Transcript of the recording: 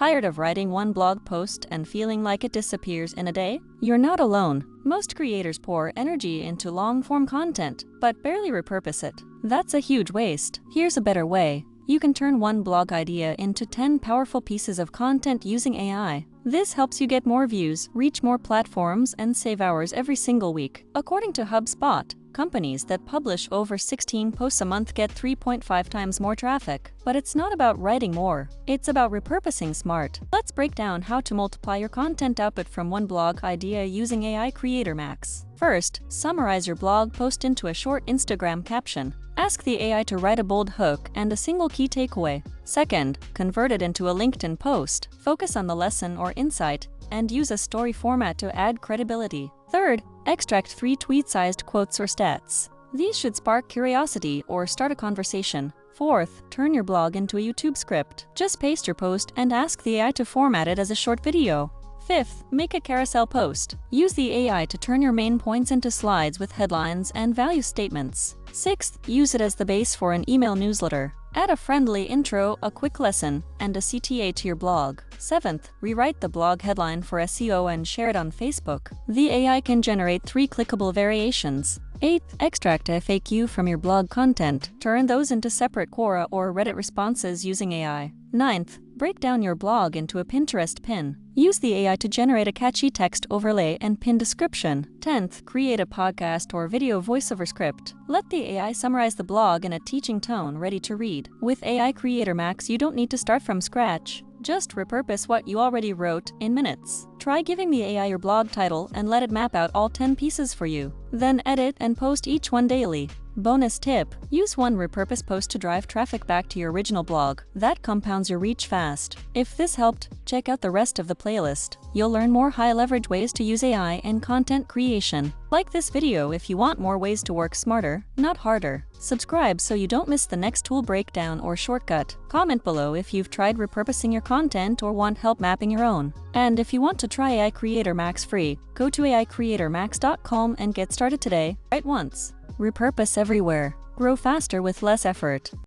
Tired of writing one blog post and feeling like it disappears in a day? You're not alone. Most creators pour energy into long-form content, but barely repurpose it. That's a huge waste. Here's a better way. You can turn one blog idea into 10 powerful pieces of content using AI. This helps you get more views, reach more platforms, and save hours every single week. According to HubSpot, companies that publish over 16 posts a month get 3.5 times more traffic. But it's not about writing more, it's about repurposing smart. Let's break down how to multiply your content output from one blog idea using AI Creator Max. First, summarize your blog post into a short Instagram caption. Ask the AI to write a bold hook and a single key takeaway. Second, convert it into a LinkedIn post. Focus on the lesson or insight, and use a story format to add credibility. Third, extract 3 tweet-sized quotes or stats. These should spark curiosity or start a conversation. Fourth, turn your blog into a YouTube script. Just paste your post and ask the AI to format it as a short video. Fifth, make a carousel post. Use the AI to turn your main points into slides with headlines and value statements. Sixth, use it as the base for an email newsletter. Add a friendly intro, a quick lesson, and a CTA to your blog. Seventh, rewrite the blog headline for SEO and share it on Facebook. The AI can generate 3 clickable variations. Eighth, extract a FAQ from your blog content. Turn those into separate Quora or Reddit responses using AI. Ninth, break down your blog into a Pinterest pin. Use the AI to generate a catchy text overlay and pin description. 10th, create a podcast or video voiceover script. Let the AI summarize the blog in a teaching tone ready to read. With AI Creator Max, you don't need to start from scratch. Just repurpose what you already wrote in minutes. Try giving the AI your blog title and let it map out all 10 pieces for you. Then edit and post each one daily. Bonus tip: use one repurposed post to drive traffic back to your original blog. That compounds your reach fast. If this helped, check out the rest of the playlist. You'll learn more high-leverage ways to use AI in content creation. Like this video if you want more ways to work smarter, not harder. Subscribe so you don't miss the next tool breakdown or shortcut. Comment below if you've tried repurposing your content or want help mapping your own. And if you want to try AI Creator Max free, go to aicreatormax.com and get started today. Write once. Repurpose everywhere. Grow faster with less effort.